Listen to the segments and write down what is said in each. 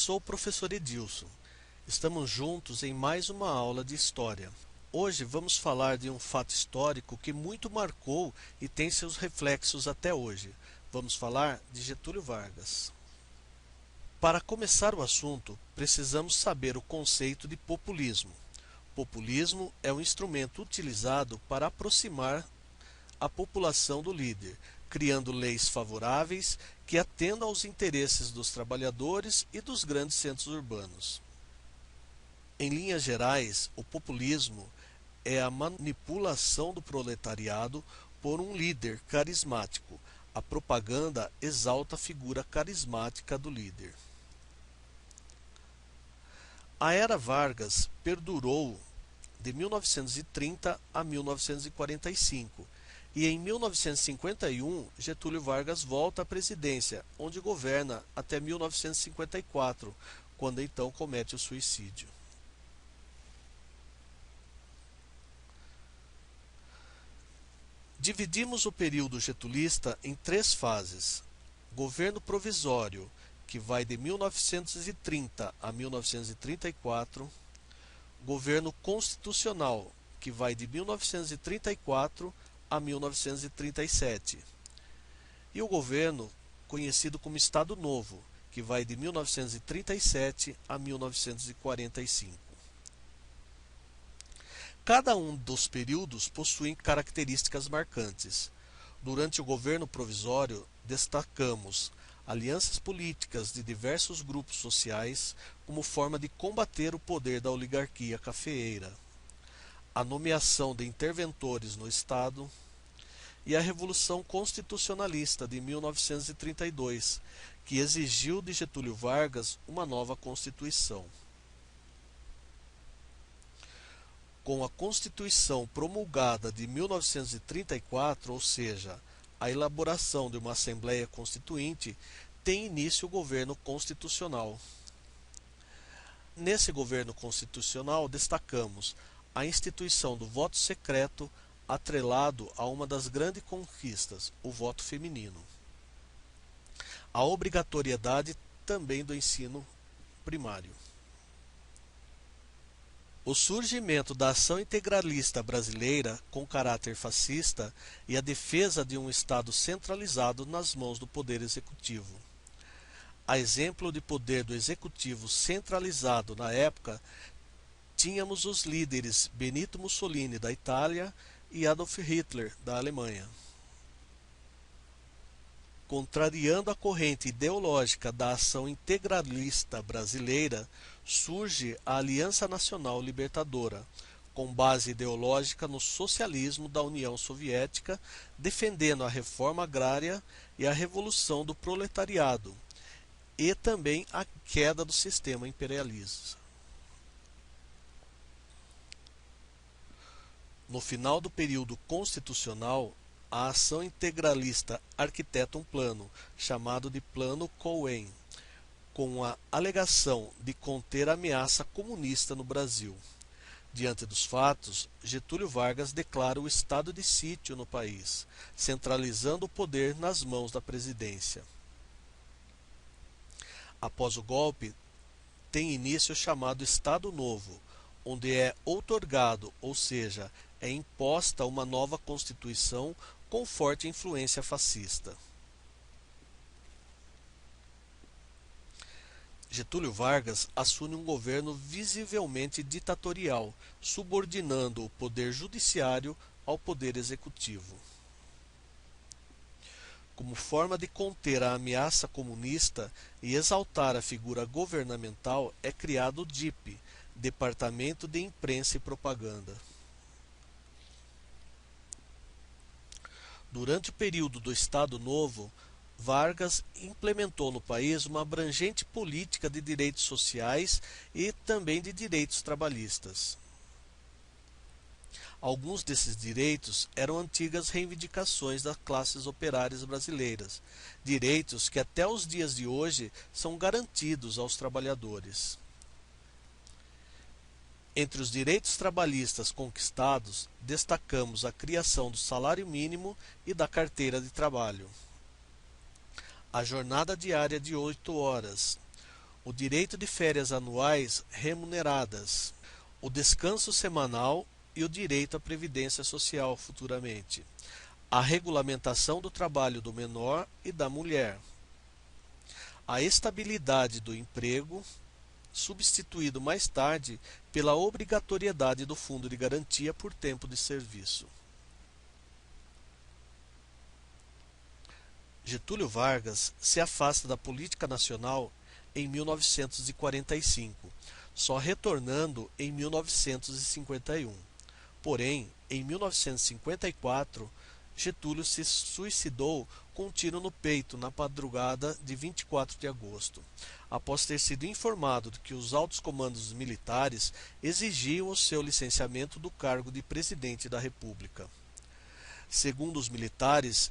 sou o professor Edilson. Estamos juntos em mais uma aula de História. Hoje vamos falar de um fato histórico que muito marcou e tem seus reflexos até hoje. Vamos falar de Getúlio Vargas. Para começar o assunto, precisamos saber o conceito de populismo. Populismo é um instrumento utilizado para aproximar a população do líder, criando leis favoráveis que atendam aos interesses dos trabalhadores e dos grandes centros urbanos. Em linhas gerais, o populismo é a manipulação do proletariado por um líder carismático. A propaganda exalta a figura carismática do líder. A era Vargas perdurou de 1930 a 1945 e em 1951 Getúlio Vargas volta à presidência, onde governa até 1954, quando então comete o suicídio. Dividimos o período getulista em três fases: governo provisório, que vai de 1930 a 1934, governo constitucional, que vai de 1934 a 1937, e o governo conhecido como Estado Novo, que vai de 1937 a 1945. Cada um dos períodos possui características marcantes. Durante o governo provisório, destacamos alianças políticas de diversos grupos sociais como forma de combater o poder da oligarquia cafeeira, a nomeação de interventores no Estado e a Revolução Constitucionalista de 1932, que exigiu de Getúlio Vargas uma nova Constituição. Com a Constituição promulgada de 1934, ou seja, a elaboração de uma Assembleia Constituinte, tem início o governo constitucional. Nesse governo constitucional, destacamos a instituição do voto secreto, atrelado a uma das grandes conquistas, o voto feminino. A obrigatoriedade também do ensino primário. O surgimento da ação integralista brasileira com caráter fascista e a defesa de um Estado centralizado nas mãos do Poder Executivo. A exemplo de poder do Executivo centralizado na época, tínhamos os líderes Benito Mussolini da Itália e Adolf Hitler da Alemanha. Contrariando a corrente ideológica da ação integralista brasileira, surge a Aliança Nacional Libertadora, com base ideológica no socialismo da União Soviética, defendendo a reforma agrária e a revolução do proletariado, e também a queda do sistema imperialista. No final do período constitucional, a ação integralista arquiteta um plano, chamado de Plano Cohen, com a alegação de conter a ameaça comunista no Brasil. Diante dos fatos, Getúlio Vargas declara o estado de sítio no país, centralizando o poder nas mãos da presidência. Após o golpe, tem início o chamado Estado Novo, onde é outorgado, ou seja, é imposta uma nova Constituição com forte influência fascista. Getúlio Vargas assume um governo visivelmente ditatorial, subordinando o poder judiciário ao poder executivo. Como forma de conter a ameaça comunista e exaltar a figura governamental, é criado o DIP, Departamento de Imprensa e Propaganda. Durante o período do Estado Novo, Vargas implementou no país uma abrangente política de direitos sociais e também de direitos trabalhistas. Alguns desses direitos eram antigas reivindicações das classes operárias brasileiras, direitos que até os dias de hoje são garantidos aos trabalhadores. Entre os direitos trabalhistas conquistados, destacamos a criação do salário mínimo e da carteira de trabalho, a jornada diária de 8 horas, o direito de férias anuais remuneradas, o descanso semanal e o direito à previdência social futuramente, a regulamentação do trabalho do menor e da mulher, a estabilidade do emprego, substituído mais tarde pela obrigatoriedade do fundo de garantia por tempo de serviço. Getúlio Vargas se afasta da política nacional em 1945, só retornando em 1951. Porém, em 1954, Getúlio se suicidou com um tiro no peito na madrugada de 24 de agosto, após ter sido informado de que os altos comandos militares exigiam o seu licenciamento do cargo de presidente da República. Segundo os militares,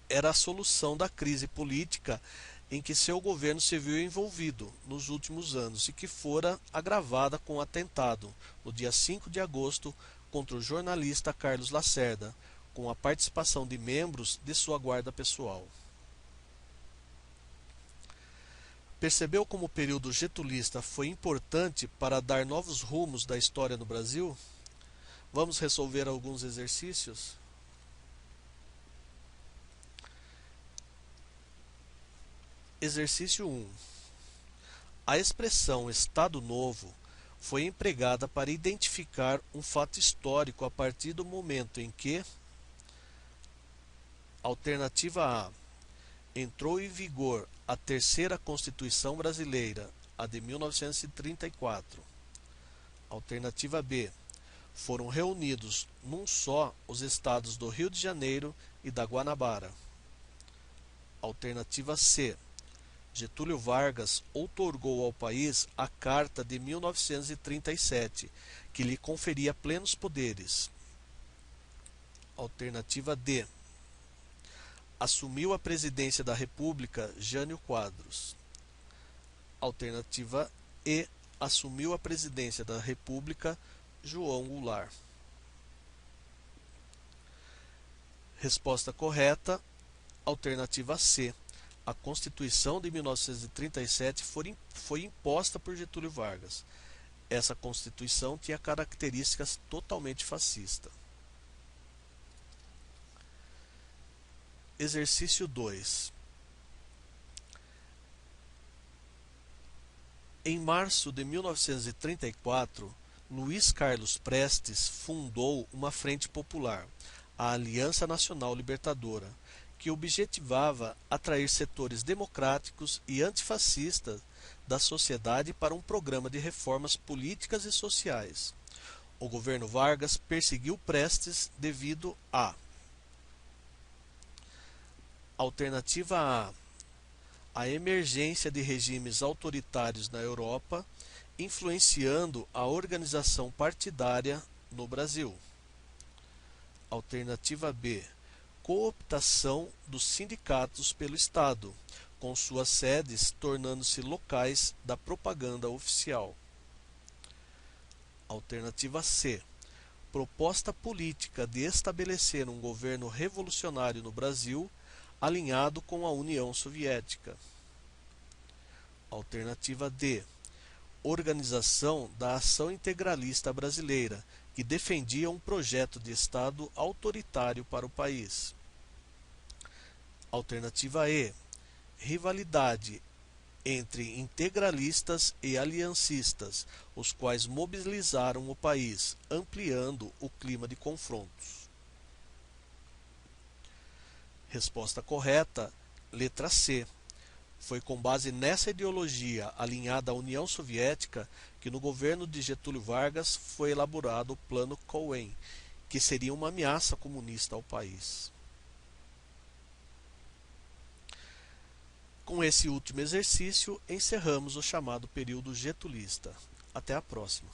era a solução da crise política em que seu governo se viu envolvido nos últimos anos e que fora agravada com o atentado, no dia 5 de agosto, contra o jornalista Carlos Lacerda, com a participação de membros de sua guarda pessoal. Percebeu como o período getulista foi importante para dar novos rumos da história no Brasil? Vamos resolver alguns exercícios? Exercício 1. A expressão Estado Novo foi empregada para identificar um fato histórico a partir do momento em que: Alternativa A. Entrou em vigor a terceira Constituição Brasileira, a de 1934. Alternativa B. Foram reunidos num só os estados do Rio de Janeiro e da Guanabara. Alternativa C. Getúlio Vargas outorgou ao país a Carta de 1937, que lhe conferia plenos poderes. Alternativa D. Assumiu a presidência da República Jânio Quadros. Alternativa E. Assumiu a presidência da República João Goulart. Resposta correta, alternativa C. A Constituição de 1937 foi imposta por Getúlio Vargas. Essa Constituição tinha características totalmente fascistas. Exercício 2. Em março de 1934, Luiz Carlos Prestes fundou uma Frente Popular, a Aliança Nacional Libertadora, que objetivava atrair setores democráticos e antifascistas da sociedade para um programa de reformas políticas e sociais. O governo Vargas perseguiu Prestes devido a: Alternativa A emergência de regimes autoritários na Europa, influenciando a organização partidária no Brasil. Alternativa B. Cooptação dos sindicatos pelo Estado, com suas sedes tornando-se locais da propaganda oficial. Alternativa C. Proposta política de estabelecer um governo revolucionário no Brasil, alinhado com a União Soviética. Alternativa D. Organização da Ação Integralista Brasileira, que defendia um projeto de Estado autoritário para o país. Alternativa E. Rivalidade entre integralistas e aliancistas, os quais mobilizaram o país, ampliando o clima de confrontos. Resposta correta, letra C. Foi com base nessa ideologia alinhada à União Soviética que no governo de Getúlio Vargas foi elaborado o Plano Cohen, que seria uma ameaça comunista ao país. Com esse último exercício, encerramos o chamado período getulista. Até a próxima.